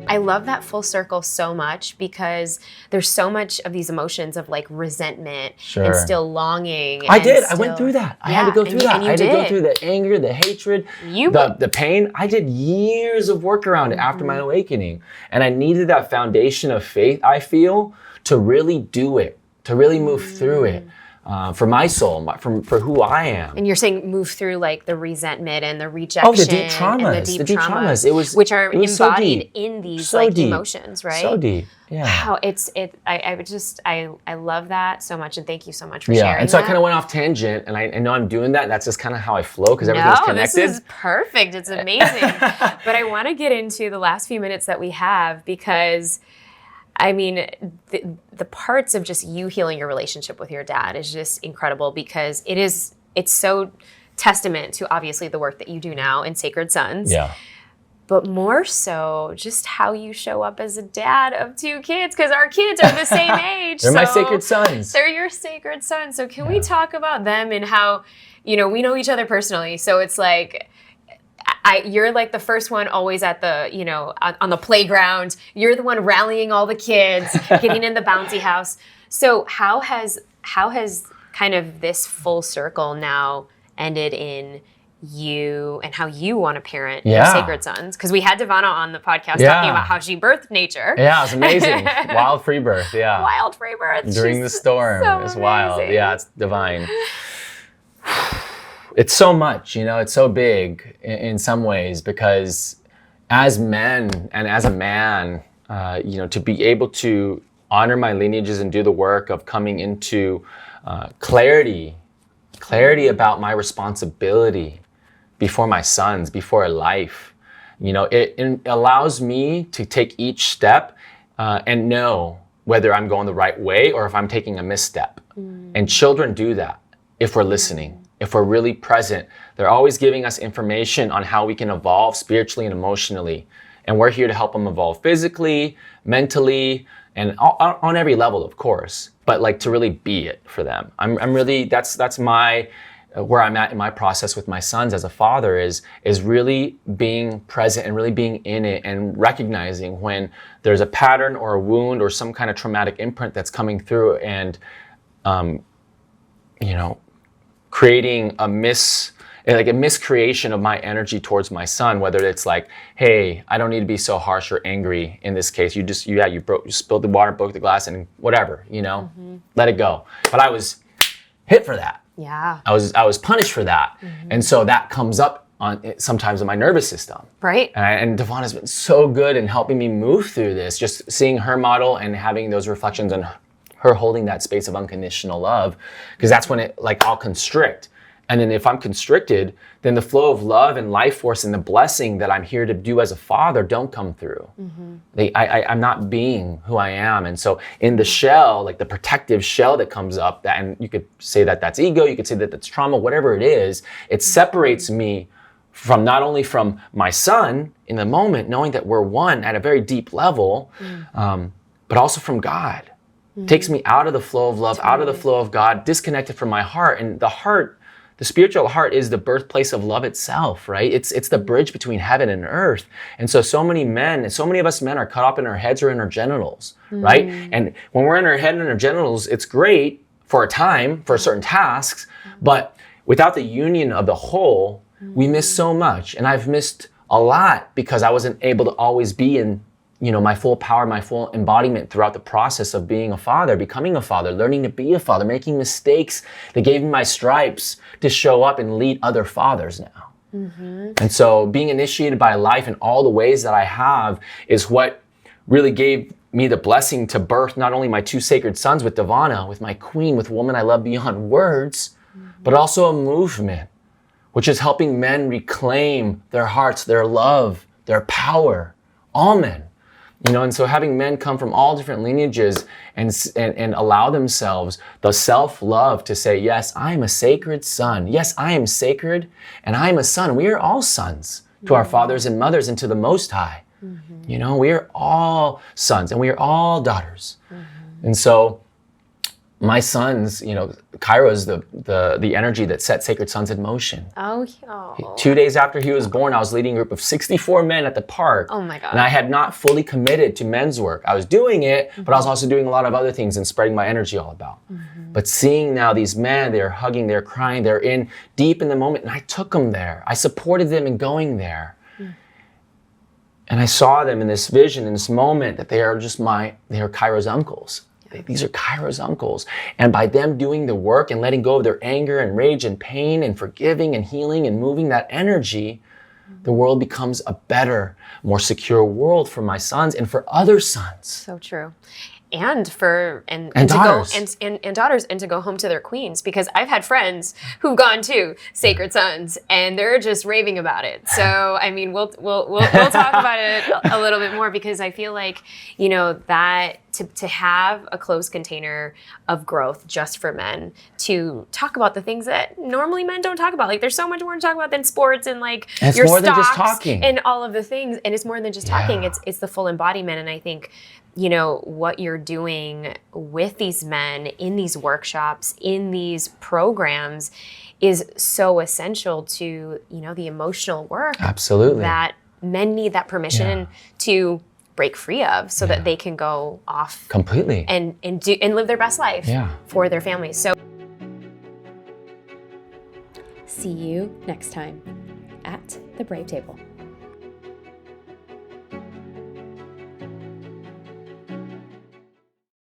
I love that full circle so much because there's so much of these emotions of like resentment and still longing. I went through that. I had to go through that. I had to go through the anger, the hatred, the pain. I did years of work around it after my awakening. And I needed that foundation of faith, I feel, to really do it, to really move through it. For my soul, for who I am. And you're saying move through like the resentment and the rejection. Oh, the deep traumas. Which are embodied in these emotions, right? So deep. Yeah. Wow, I love that so much, and thank you so much for sharing. And so I kind of went off tangent, and I know I'm doing that. And that's just kind of how I flow because everything's connected. This is perfect. It's amazing. But I want to get into the last few minutes that we have because I mean, the parts of just you healing your relationship with your dad is just incredible because it's so testament to obviously the work that you do now in Sacred Sons. Yeah. But more so just how you show up as a dad of 2 kids because our kids are the same age. They're my sacred sons. They're your sacred sons. So can we talk about them and how, we know each other personally. So it's like, you're like the first one always at the, on the playground. You're the one rallying all the kids, getting in the bouncy house. So how has kind of this full circle now ended in you and how you want to parent your Sacred Sons? Because we had Devana on the podcast talking about how she birthed nature. Yeah, it was amazing. Wild free birth, Wild free birth. During the storm. So it's wild. Yeah, it's divine. It's so much, it's so big in some ways because as men and as a man, to be able to honor my lineages and do the work of coming into clarity about my responsibility before my sons, before life, it allows me to take each step and know whether I'm going the right way or if I'm taking a misstep. And children do that if we're listening. If we're really present, they're always giving us information on how we can evolve spiritually and emotionally. And we're here to help them evolve physically, mentally, and on every level, of course. But like to really be it for them. I'm really, that's my, where I'm at in my process with my sons as a father is really being present and really being in it and recognizing when there's a pattern or a wound or some kind of traumatic imprint that's coming through and, creating a miscreation of my energy towards my son, whether it's like, hey, I don't need to be so harsh or angry in this case. You spilled the water, broke the glass, and whatever, let it go. But I was hit for that. Yeah. I was punished for that. And so that comes up sometimes in my nervous system. Right. And Devana's been so good in helping me move through this, just seeing her model and having those reflections and her holding that space of unconditional love, because that's when I'll constrict. And then if I'm constricted, then the flow of love and life force and the blessing that I'm here to do as a father don't come through. I'm not being who I am. And so in the shell, like the protective shell that comes up, and you could say that that's ego, you could say that that's trauma, whatever it is, it separates me from not only from my son in the moment, knowing that we're one at a very deep level, but also from God. Takes me out of the flow of love, out of the flow of God, disconnected from my heart. And the heart, the spiritual heart is the birthplace of love itself, right? It's the bridge between heaven and earth. And so many men, and so many of us men are caught up in our heads or in our genitals, right? And when we're in our head and our genitals, it's great for a time, for certain tasks, but without the union of the whole, we miss so much. And I've missed a lot because I wasn't able to always be in my full power, my full embodiment throughout the process of being a father, becoming a father, learning to be a father, making mistakes that gave me my stripes to show up and lead other fathers now. And so being initiated by life in all the ways that I have is what really gave me the blessing to birth not only my 2 sacred sons with Devana, with my queen, with a woman I love beyond words, but also a movement, which is helping men reclaim their hearts, their love, their power, all men. And so having men come from all different lineages and allow themselves the self-love to say, yes, I am a sacred son. Yes, I am sacred and I am a son. We are all sons to our fathers and mothers and to the Most High. We are all sons and we are all daughters. And so my sons, Cairo is the energy that set Sacred Sons in motion. Oh. 2 days after he was born, I was leading a group of 64 men at the park. Oh my God. And I had not fully committed to men's work. I was doing it, but I was also doing a lot of other things and spreading my energy all about. But seeing now these men, they're hugging, they're crying, they're in deep in the moment. And I took them there. I supported them in going there. And I saw them in this vision, in this moment, that they are Cairo's uncles. These are Cairo's uncles. And by them doing the work and letting go of their anger and rage and pain and forgiving and healing and moving that energy, the world becomes a better, more secure world for my sons and for other sons. So true. And daughters. And daughters, and to go home to their queens, because I've had friends who've gone to Sacred Sons and they're just raving about it. So I mean, we'll talk about it a little bit more, because I feel like, that to have a closed container of growth just for men, to talk about the things that normally men don't talk about. Like, there's so much more to talk about than sports and like and your more stocks than just talking. And all of the things. And it's more than just talking. It's the full embodiment. And I think, what you're doing with these men in these workshops, in these programs, is so essential to, the emotional work. Absolutely. That men need that permission to break free of, so that they can go off completely and live their best life for their families. So see you next time at the Brave Table.